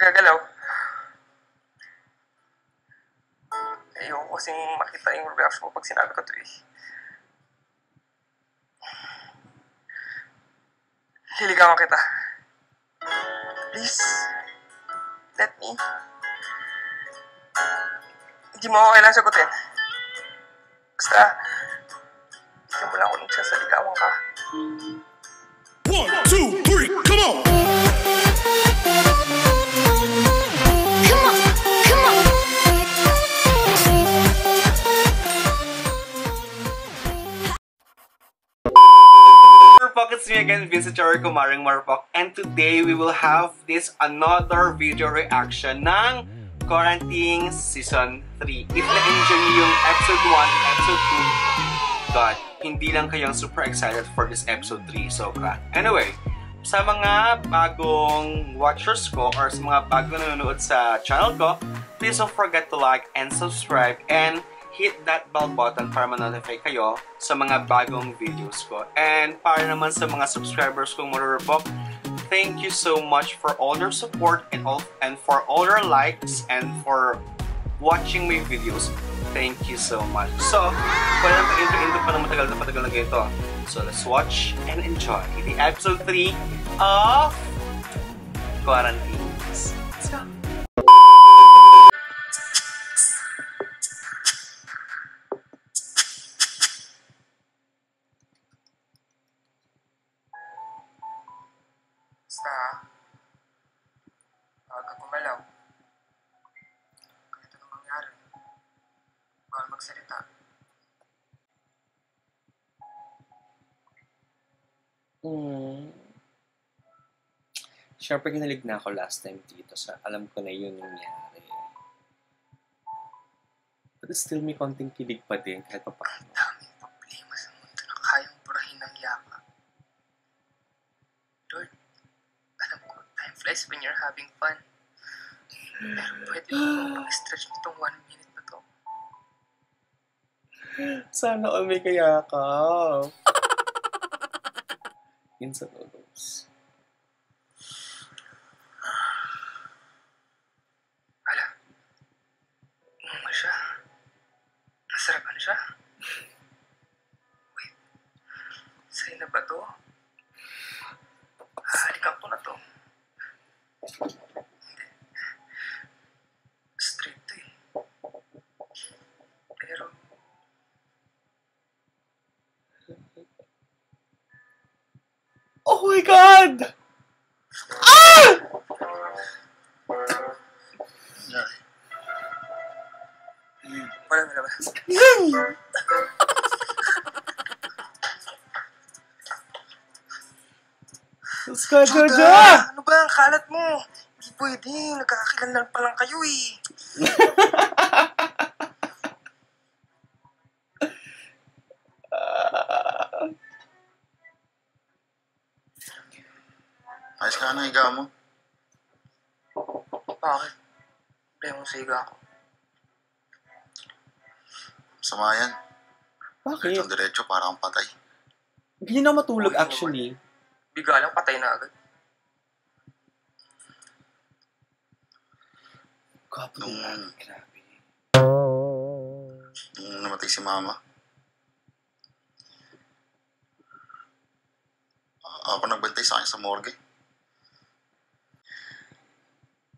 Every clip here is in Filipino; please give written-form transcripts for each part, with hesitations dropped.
Gagalaw. Ayoko kasing makita yung reaction mo pag sinabi ko to eh. Liligawan kita. Please, let me. Hindi mo ako kailangan sagutin. Basta, bigyan mo lang ako ng chance na ligawan ka. 1, 2, 3, come on! It's me again, Vincent Chorico Maring Marpok, and today we will have this another video reaction ng Quarantine Season 3. If na-enjoy niyo yung episode 1 and episode 2, God, hindi lang kayong super excited for this episode 3, sobra. Anyway, sa mga bagong watchers ko or sa mga bagong nanonood sa channel ko, please don't forget to like and subscribe and hit that bell button para ma-notify kayo sa mga bagong videos ko. And para naman sa mga subscribers kong marurupok, thank you so much for all your support and for all your likes and for watching my videos. Thank you so much. So, wala nang pa-intro pa na matagal na ganito. So, let's watch and enjoy the episode 3 of Quarantine. Let's go! Basta, huwag ka gumalaw. Ganito na mangyari. Bawal magsalita. Siyempre, kinalig na ako last time dito sa alam ko na yun yung nangyari. But still, may konting kilig pa din kahit pa paano. Ang daming problema sa mundo na kayang burahin ng yaka. Lord, alam ko, time flies when you're having fun. Pero pwede mo mag-stretch nitong 1 minute na to. Sana all may kayakaw. Minsan ulos. Ala, umama siya. Nasarapan siya. Wait, sa'yo na ba to? Halikan ko na to. Hindi. Straight to eh. Pero, Oh my God! Ah! wala na naman. Let's go, Jojo! Ano ba ang kalat mo? Hindi pwede. Nagkakakilanlan pa lang kayo eh. Ayos ka na, higa mo. Bakit? Problema mo sa higa ko. Sama yan. Bakit? Diretso diretso, parang patay. Hindi na matulog actually. Biga lang, patay na agad. Gwapo Nung- din. Grabe. Nung namatay si mama. Ako nagbantay sa akin sa morgue.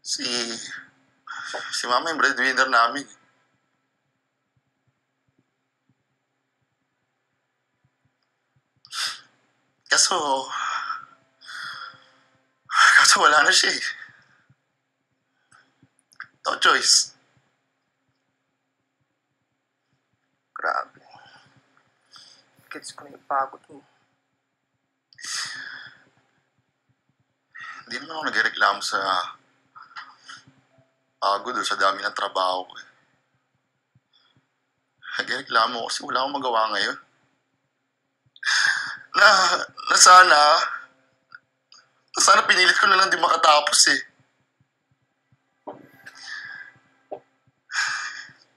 Si mama yung breadwinner namin. Kaso wala na siya eh. No choice. Grabe. Gets ko na yung pagod mo. Hindi naman ako nagreklamo sa pagod o sa dami ng trabaho ko eh. Nagreklamo kasi wala akong magawa ngayon. Na sana pinilit ko na lang di makatapos eh.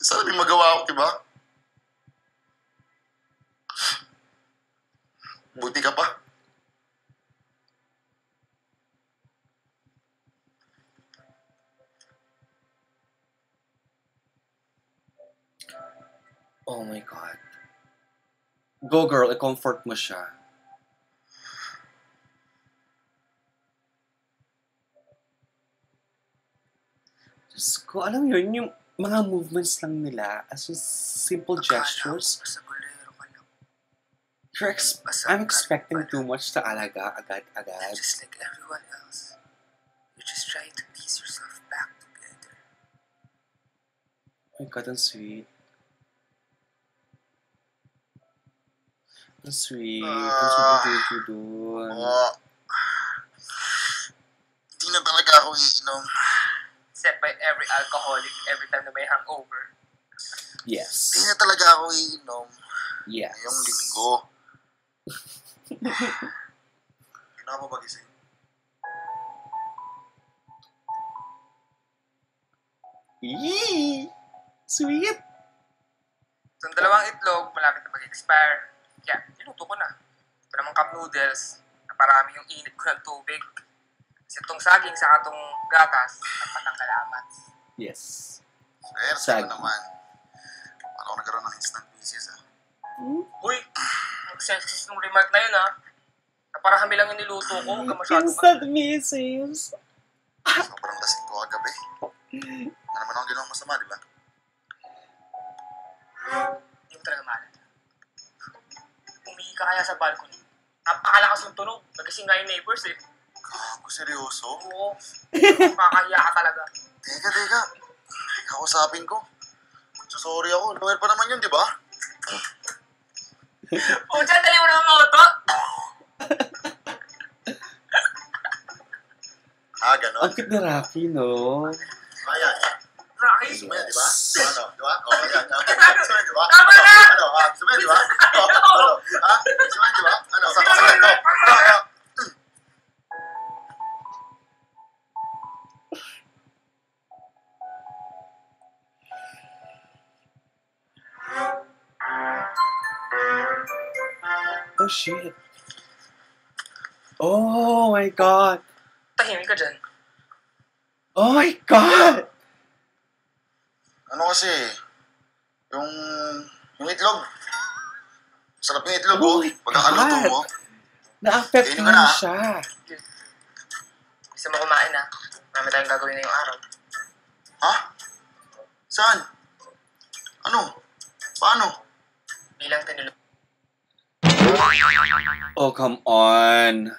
Sana may magawa ako, diba? Buti ka pa. Oh my God. Go girl, i-comfort mo siya. Diyos ko, alam mo yun, yung mga movements lang nila, as in simple gestures, Sa bolero ka lang. I'm expecting too much sa alaga, agad-agad. Just like everyone else. You're just trying to piece yourself back together. Oh my God, ang sweet. Ang sweet. Ang sweet dun. Hindi na talaga ako iinom. Set by every alcoholic every time na may hangover. Yes. Hindi na talaga ako iinom. Yes. Ngayong linggo. Kailangan mo magising. Yee! Sweet! Itong dalawang itlog, malapit na mag-expire. Kaya, niluto ko na. Ito namang cup noodles, na parami yung init ko ng tubig. Kasi itong saging sa itong gatas, nagpatanggal amat. Yes. Swerte Sag. ko naman. Paano ako nagkaroon ng instant pieces ah? Uy, ang sexist nung remark na yun ha. Na parang kami lang yung niluto ko, huwag ka masyado Instant misses. Sobrang lasing ko kagabi. Ano naman akong ginawang masama, di ba? Hindi mo talaga mahal. Umihi ka kaya sa balcony. Napakalakas yung tunog. Nagising nga yung neighbors eh. Gago, seryoso? Oo. Makakahiya ka talaga. Teka. Kausapin ko. Sorry ako. Noel pa naman yun, di ba? Pucha, dali mo naman auto. Ganon. Ang cute ni Rocky, no? Ayan. Rocky. Gusto mo yan, di ba? Ano? Di ba? O, yan. Gusto mo yan, di ba? Tama na! Ano? Gusto mo yan, di ba? Ano? Ha? Gusto mo yan, di ba? Ano? Saksakan ko. Ano? Oh, shit. Oh my God. Tahimik ka dyan. Oh my God! Ano kasi? Yung itlog. Sarap yung itlog, Oh oh. my Pagkakaluto God. mo. Kainin Na-affectan ka na. siya. Gusto mo kumain ha? Marami tayong gagawin ngayong araw. Ha? Saan? Ano? Paano? Bilang tinulog. Oh, come on.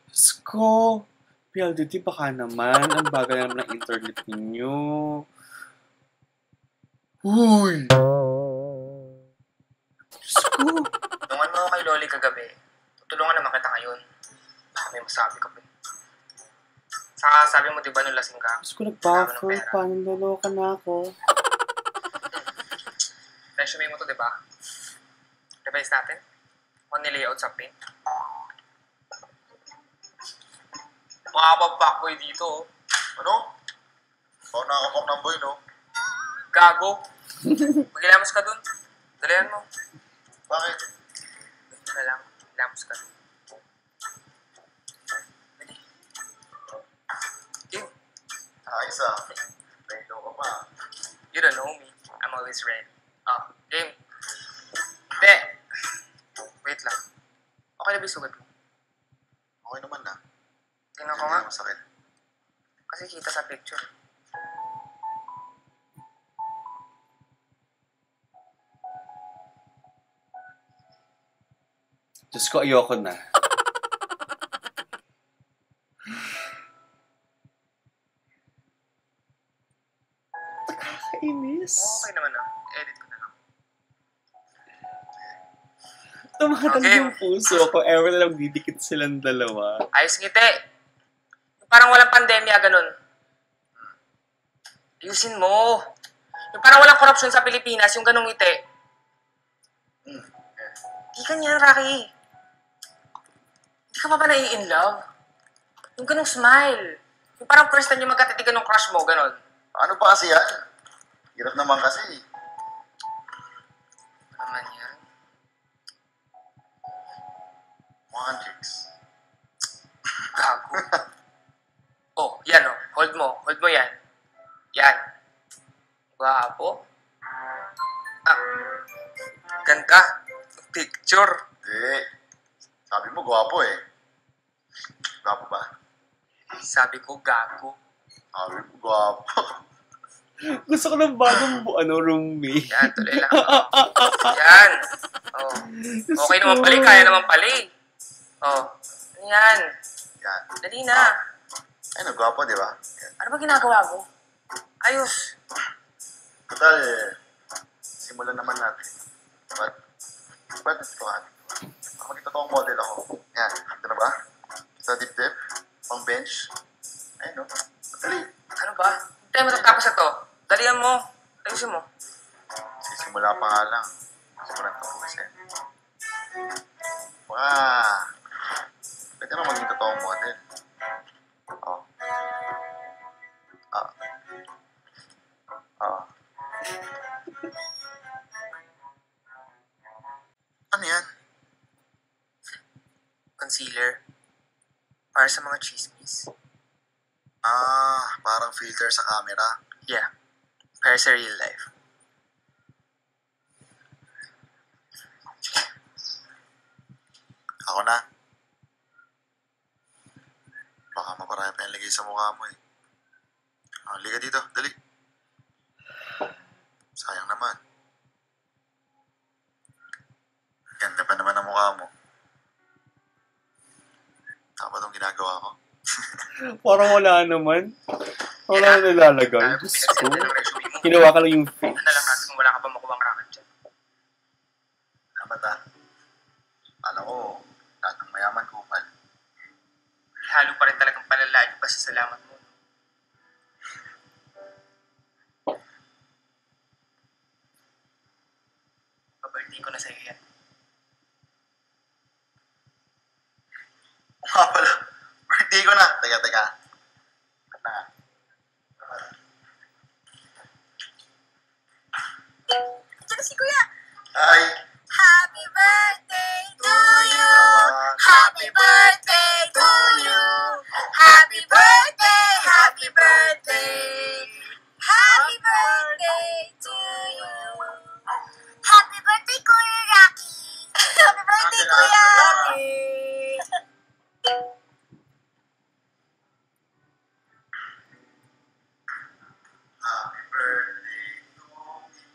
Diyos ko. PLDT, baka naman. Ang bagal naman ng internet ninyo. Uy! Diyos ko. Tungan mo kay Loli kagabi. Tutulungan naman kita ngayon. Baka may masabi ka pa. Saka sabi mo diba nung lasing ka? Diyos ko, nag-buffer. Paano naloka na ako? Resume mo to diba? Revise natin? Kung nilayout sa paint? Makapag-backboy dito oh. Ano? Ako nakakapak ng boy, no? Gago. Mag-ilamos ka dun. Dalihan mo. Bakit? Dito na lang. Ilamos ka. Dali. Game. Ayos ah. Redo ka pa. You don't know me. I'm always ready. Oh, game. Hindi. Wait lang. Okay na ba yung sugat mo? Okay naman na. Tingnan ko nga. Masakit. Kasi kita sa picture. Diyos ko, ayoko na. Nakakainis. Okay naman na. Edit ko na lang. Tumatang Okay. yung puso ko. Ever na lang didikit silang dalawa. Ayos ngiti. Yung parang walang pandemya, ganun. Ayusin mo. Yung parang walang korupsyon sa Pilipinas, yung ganung ngiti. Di ka niyan, Rocky. Hindi ka pa ba nai-in love? Yung ganung smile. Yung parang first time yung magkatitigan ng crush mo, ganun. Ano pa kasi yan? Hirap naman kasi. Ano naman yan? Mga chicks. Gago. Oh, yan oh. Hold mo. Hold mo yan. Yan. Guwapo. Ah, picture. Hindi. Sabi mo, gwapo eh. Gwapo ba? Sabi ko, gago. Sabi mo, gwapo. Gusto ko ng bagong roommate. Yan, tuloy lang. Yan. Oh. Okay naman pala, kaya naman pala eh. Oh. Yan. Yan. Dali na. Ano, gwapo, di ba? Yan. Ano ba ginagawa mo? Ayos. Total, simulan naman natin. Ba't ito ka? Maging totoong model ako. Yan, ito na ba? Sa dip-dip, pang bench. Ayun, no? Dali. Ano ba? Hindi tayo matatapos na to. Dalihan mo. Ayusin mo. Sisimula pa nga lang. Simulan tapusin. Wow! Pwede na maging totoong model. Oh. Ah. Ah. Ano yan? Concealer. Para sa mga chismis. Parang filter sa camera. Yeah. Para sa real life. Ako na. Baka maparami pa yung lagay sa mukha mo eh. Liga dito, dali. Sayang naman. Ganda pa naman ang mukha mo. Tama itong ginagawa ko. Parang wala naman. Wala na nilalagay. Diyos ko. Ginawa ka lang yung face. Ano lang natin kung wala ka pa makuha ang racket dyan. Dapat Alam ko, lahat ng mayaman kupal. Halo pa rin talagang palalayo pa sa salamat mo. Pa-birthday ko na sa'yo yan. Pala, birthday ko na. Teka. Ano nga? Diyan si Kuya! Hi! Happy birthday to you! Happy birthday to you! Happy birthday! Happy birthday! Happy birthday to you! Happy birthday, Kuya Rocky! Happy birthday, Kuya Rocky! Happy birthday to me.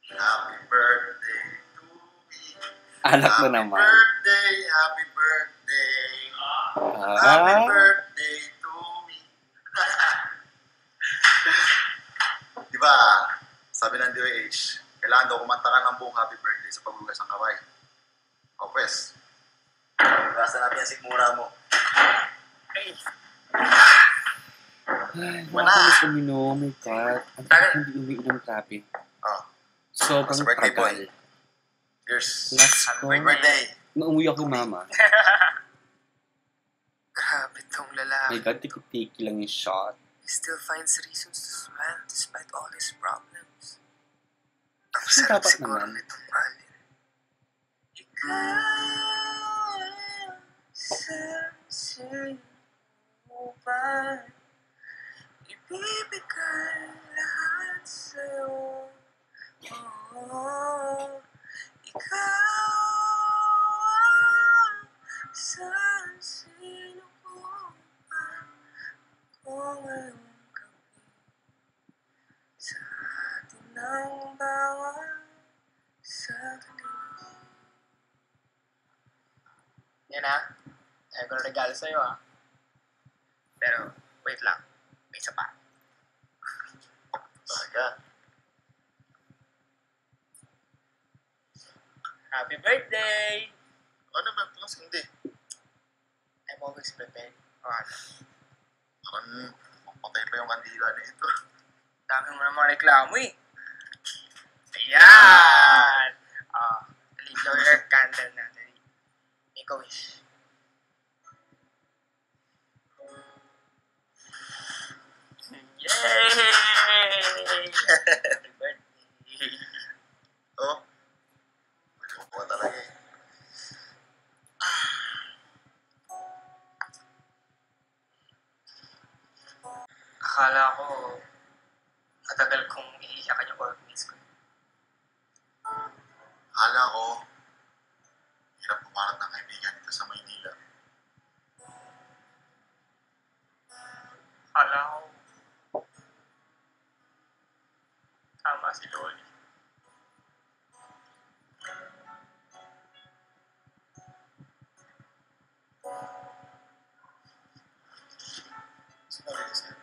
Happy birthday to me. Anak mo Happy naman. birthday, happy birthday. Happy birthday to me. Di ba, sabi ng DOH, kailangan daw kumanta ka ng buong happy birthday sa paghugas ng kamay. O pues, hugasan natin yung sigmura mo. Hey! Ay, Wala. nakakamiss uminom. Oh my God. Ang tagal hindi umiinom ng traffic. Oh, Sobrang Sa birthday tagal. boy. Cheers. Let's go. Happy birthday. Nung umuwi ako, mama. Grabe tong lalaki. My God, tiki-tiki lang yung shot. He still finds reasons to smile despite all his problems. Ang Kasi sarap dapat siguro naman. nitong mahalin. Ikaw sa'yo ba ibibigay lahat sa'yo? Oh, ikaw sa'yo ba ko ngayong gabi sa atin ng bawat sandali. Yan na. Ayaw ko na regalo sa'yo Pero, wait lang. May isa pa. Talaga. Happy birthday! Ano ba? Plus hindi. I'm always prepared. O ano? Parang patay pa yung kandila na ito. Dami mo naman reklamo Ayan! Blow your candle na. Make a wish. Yay! Happy birthday! Oh. Kukuha talaga eh. Akala ko, matagal kong iiyakan yung orphans ko. Akala ko, hirap kumarat ng kaibigan dito sa Maynila. Akala ko, tama si Loli. Sinabi niya sa'yo.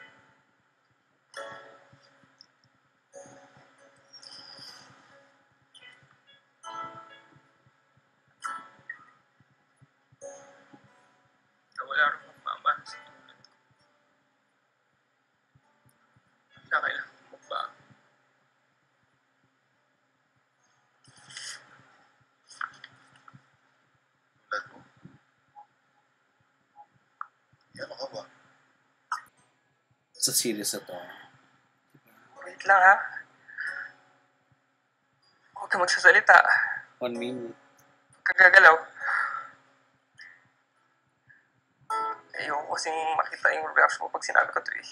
Na wala rin magmamahal sa tulad ko. Na kailangan magbago. Tulad mo. Ano ka ba? Sa series na to. Wait lang ha. Huwag ka magsasalita. 1 minute. Kagagalaw. Ayoko kasing makita yung reaction mo pag sinabi ko to eh.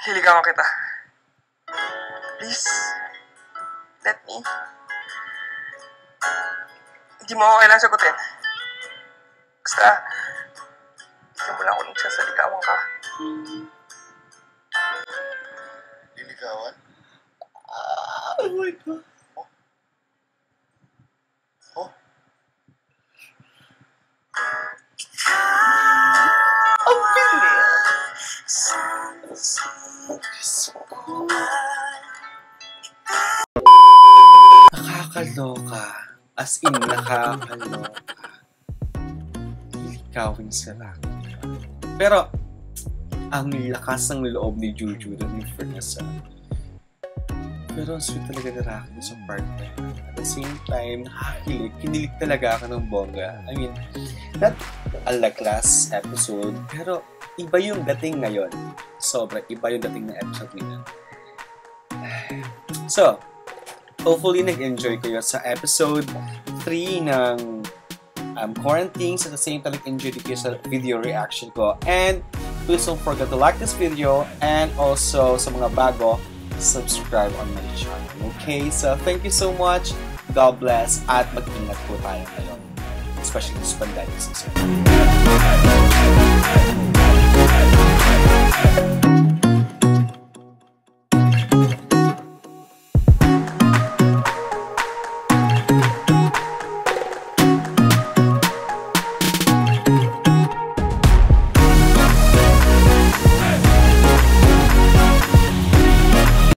Hiligawan kita. Please. Let me. Hindi mo ako kailangan sagutin. Basta, bigyan mo lang ako ng chance na ligawan ka. Liligawan? Oh my God. Oh? Ang bilis! Nakakaloka. As in, nakakaloka. Hilikawin sila. Pero, ang lakas ng loob ni Juju doon ni Fernessa. Pero ang sweet talaga ni Rocky sa part na yun. At the same time, nakakilig. Kinilig talaga ako ng bongga. I mean, not unlike last episode, pero iba yung dating ngayon. Sobrang iba yung dating na episode ngayon. So, hopefully nag-enjoy kayo sa episode 3 ng Quarantine. At the same time, nag-enjoy din kayo sa video reaction ko. And please don't forget to like this video and also sa mga bago, subscribe on my channel. Okay? So, thank you so much. God bless. At mag-ingat po tayo ngayon. Especially this pandemic season.